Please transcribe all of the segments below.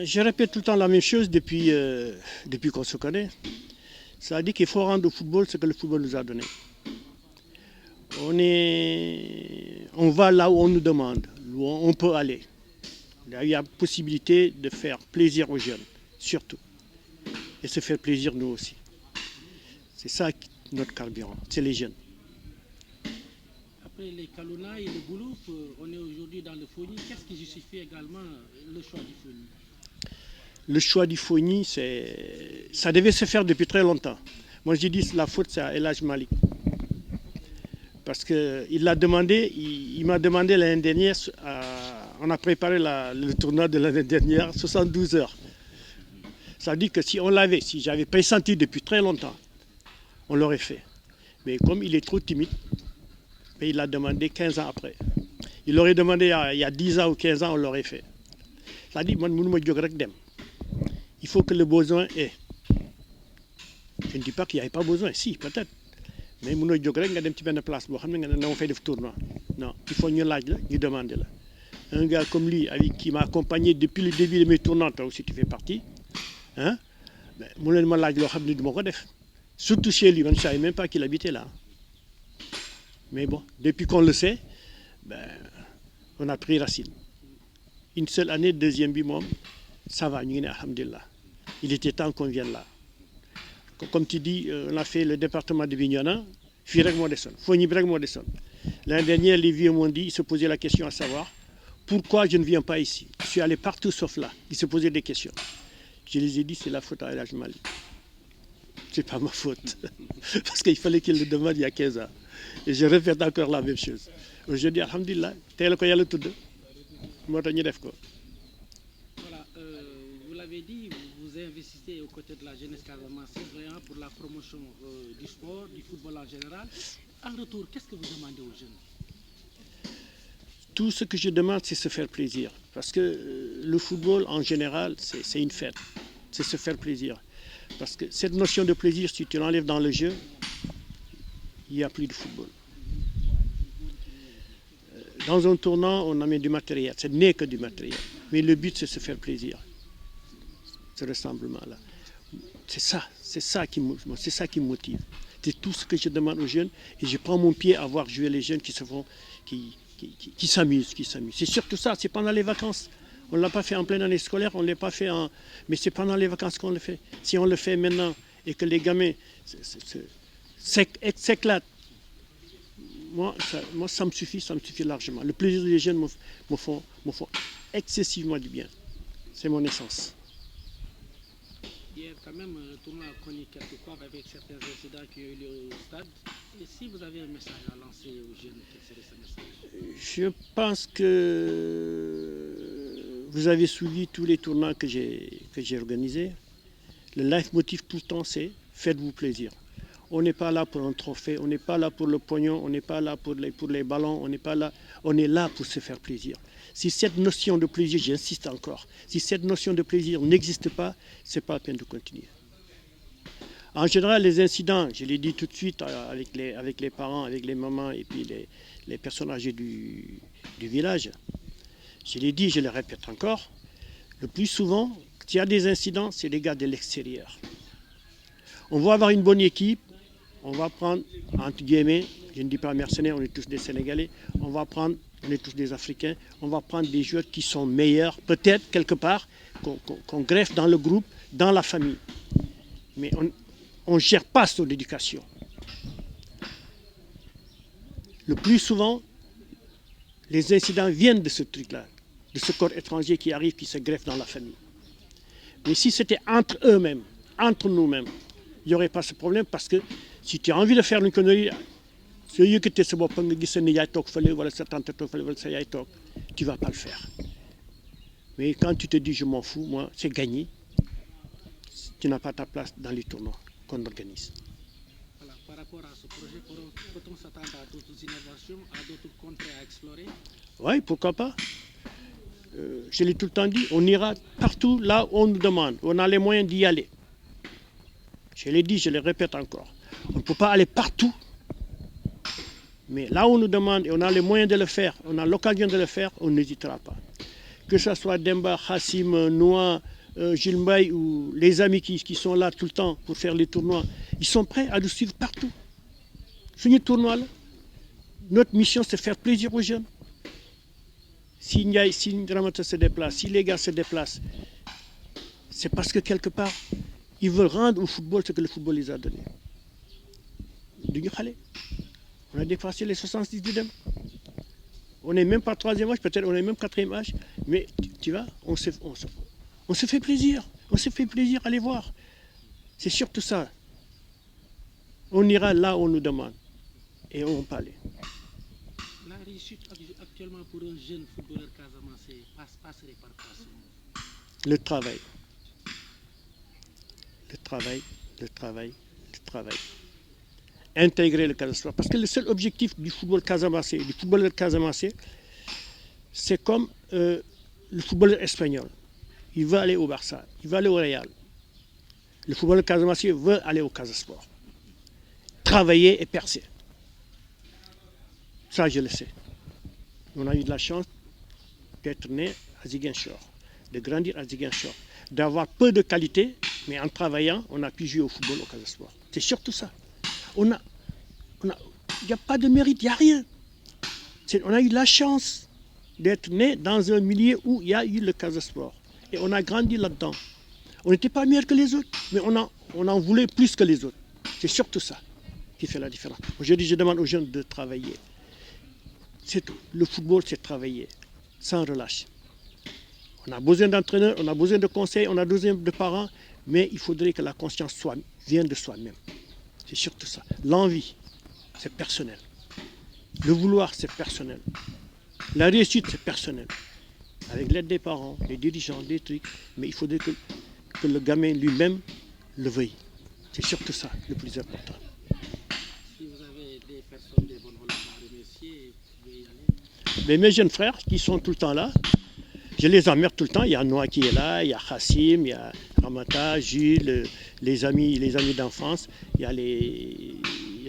Je répète tout le temps la même chose depuis qu'on se connaît. Ça dit qu'il faut rendre au football ce que le football nous a donné. On va là où on nous demande, où on peut aller. Il y a possibilité de faire plaisir aux jeunes, surtout. Et se faire plaisir nous aussi. C'est ça notre carburant, c'est les jeunes. Après les Kaluna et le Gouloup, on est aujourd'hui dans le Fogny. Qu'est-ce qui justifie également le choix du Fogny? Le choix du Fogny, ça devait se faire depuis très longtemps. Moi, je dis que la faute, c'est à El Hadj Malick. Parce qu'il l'a demandé, il m'a demandé l'année dernière, on a préparé le tournoi de l'année dernière, 72 heures. Ça dit que si on l'avait, si j'avais pressenti depuis très longtemps, on l'aurait fait. Mais comme il est trop timide, il l'a demandé 15 ans après. Il l'aurait demandé il y a 10 ans ou 15 ans, on l'aurait fait. Ça dit, moi, il faut que le besoin est. Je ne dis pas qu'il n'y avait pas besoin, si, peut-être. Mais il faut que une place pour faire tournoi. Non, il faut nous demander. Un gars comme lui, qui m'a accompagné depuis le début de mes tournois, toi aussi tu fais partie, hein? Surtout chez lui, je ne savais même pas qu'il habitait là. Mais bon, depuis qu'on le sait, on a pris racine. Une seule année, deuxième bimom, ça va, alhamdulillah. Il était temps qu'on vienne là. Comme tu dis, on a fait le département de Bignona, l'année dernière, les vieux m'ont dit, ils se posaient la question à savoir, pourquoi je ne viens pas ici? Je suis allé partout sauf là. Ils se posaient des questions. Je les ai dit, c'est la faute à El Hadj Malick. C'est pas ma faute. Parce qu'il fallait qu'il le demande il y a 15 ans. Et je répète encore la même chose. Aujourd'hui, alhamdulillah, tel ko yalla tudd motax ñu def ko. Voilà, vous l'avez dit, vous investissez aux côtés de la jeunesse casamançaise pour la promotion du sport, du football en général. En retour, qu'est-ce que vous demandez aux jeunes? Tout ce que je demande, c'est se faire plaisir. Parce que le football, en général, c'est une fête. C'est se faire plaisir. Parce que cette notion de plaisir, si tu l'enlèves dans le jeu, il n'y a plus de football. Dans un tournant, on amène du matériel. Ce n'est que du matériel. Mais le but, c'est se faire plaisir. Ce rassemblement-là. C'est ça qui me motive. C'est tout ce que je demande aux jeunes. Et je prends mon pied à voir jouer les jeunes qui s'amusent. C'est surtout ça, c'est pendant les vacances. On ne l'a pas fait en pleine année scolaire, on ne l'a pas fait mais c'est pendant les vacances qu'on le fait. Si on le fait maintenant et que les gamins s'éclatent, moi, ça me suffit largement. Le plaisir des jeunes me font excessivement du bien. C'est mon essence. Hier, quand même, le tournoi a connu quelques fois avec certains incidents qui ont eu lieu au stade. Et si vous avez un message à lancer aux jeunes, quel serait ce message? Je pense que vous avez suivi tous les tournois que j'ai organisés. Le leitmotiv tout le temps, c'est faites-vous plaisir. On n'est pas là pour un trophée, on n'est pas là pour le pognon, on n'est pas là pour les ballons, on est là pour se faire plaisir. Si cette notion de plaisir, j'insiste encore, si cette notion de plaisir n'existe pas, ce n'est pas la peine de continuer. En général, les incidents, je l'ai dit tout de suite avec les parents, avec les mamans et puis les personnes âgées du village, je l'ai dit, je le répète encore, le plus souvent, s'il y a des incidents, c'est les gars de l'extérieur. On va avoir une bonne équipe, on va prendre, entre guillemets, je ne dis pas mercenaires, on est tous des Sénégalais, on est tous des Africains, on va prendre des joueurs qui sont meilleurs, peut-être quelque part, qu'on greffe dans le groupe, dans la famille. Mais on ne gère pas son éducation. Le plus souvent, les incidents viennent de ce truc-là, de ce corps étranger qui arrive, qui se greffe dans la famille. Mais si c'était entre eux-mêmes, entre nous-mêmes, il n'y aurait pas ce problème parce que si tu as envie de faire une connerie, tu ne vas pas le faire. Mais quand tu te dis je m'en fous, moi c'est gagné, tu n'as pas ta place dans les tournois qu'on organise. Voilà, par rapport à ce projet, peut-on s'attendre à d'autres innovations, à d'autres contrées à explorer? Oui, pourquoi pas. Je l'ai tout le temps dit, on ira partout là où on nous demande, on a les moyens d'y aller. Je l'ai dit, je le répète encore. On ne peut pas aller partout. Mais là où on nous demande et on a les moyens de le faire, on a l'occasion de le faire, on n'hésitera pas. que ce soit Demba, Hassim, Noah, Gilles Mbaye ou les amis qui sont là tout le temps pour faire les tournois, ils sont prêts à nous suivre partout. Ce tournoi là, notre mission c'est faire plaisir aux jeunes. Si Ramata se déplace, si les gars se déplacent, c'est parce que quelque part, ils veulent rendre au football ce que le football les a donné. On a dépassé les 70 d'Idem. On n'est même pas troisième âge, peut-être on est même quatrième âge, mais tu vois, on se fait plaisir. On se fait plaisir à les voir. C'est surtout ça. On ira là où on nous demande et on va aller. La réussite actuellement pour un jeune footballeur casamancé passerait par quoi? Le travail. Le travail, le travail, le travail. Intégrer le Casa Sport. Parce que le seul objectif du football casamancé, du footballeur casamancé, c'est comme le footballeur espagnol. Il veut aller au Barça, il veut aller au Real. Le footballeur casamancé veut aller au Casa Sport. Travailler et percer. Ça, je le sais. On a eu de la chance d'être né à Ziguinchor, de grandir à Ziguinchor, d'avoir peu de qualité, mais en travaillant, on a pu jouer au football au Casa Sport. C'est surtout ça. Il n'y a pas de mérite, il n'y a rien. On a eu la chance d'être né dans un milieu où il y a eu le Casa Sport. Et on a grandi là-dedans. On n'était pas meilleur que les autres, mais on en voulait plus que les autres. C'est surtout ça qui fait la différence. Aujourd'hui, je demande aux jeunes de travailler. C'est tout. Le football, c'est travailler, sans relâche. On a besoin d'entraîneurs, on a besoin de conseils, on a besoin de parents, mais il faudrait que la conscience vienne de soi-même. C'est surtout ça. L'envie, c'est personnel. Le vouloir, c'est personnel. La réussite, c'est personnel. Avec l'aide des parents, des dirigeants, des trucs, mais il faudrait que le gamin lui-même le veuille. C'est surtout ça le plus important. Si vous avez des personnes de bonne volonté à remercier, vous pouvez y aller. Mes jeunes frères qui sont tout le temps là, je les emmerde tout le temps. Il y a Noah qui est là, il y a Hassim, il y a Ramata, Gilles, les amis d'enfance, il y a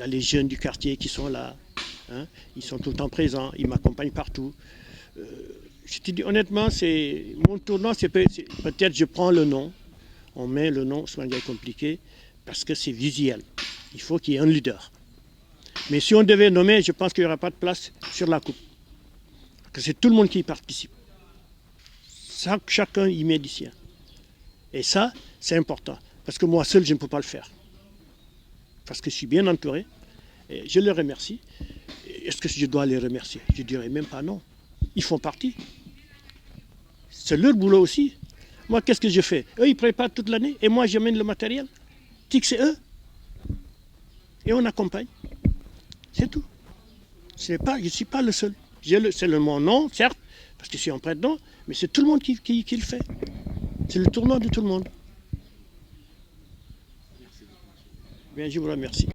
les jeunes du quartier qui sont là. Hein. Ils sont tout le temps présents, ils m'accompagnent partout. Je te dis honnêtement, mon tournoi, peut-être je prends le nom, on met le nom, c'est compliqué, parce que c'est visuel. Il faut qu'il y ait un leader. Mais si on devait nommer, je pense qu'il n'y aura pas de place sur la coupe. Parce que c'est tout le monde qui y participe. Chacun y met du sien. Et ça, c'est important. Parce que moi seul, je ne peux pas le faire. Parce que je suis bien entouré. Et je les remercie. Est-ce que je dois les remercier? Je ne dirais même pas non. Ils font partie. C'est leur boulot aussi. Moi, qu'est-ce que je fais? Eux, ils préparent toute l'année et moi, j'amène le matériel. C'est eux. Et on accompagne. C'est tout. Je ne suis pas le seul. C'est mon nom, certes, parce que je suis en prête-nom, mais c'est tout le monde qui le fait. C'est le tournoi de tout le monde. Bien, je vous remercie.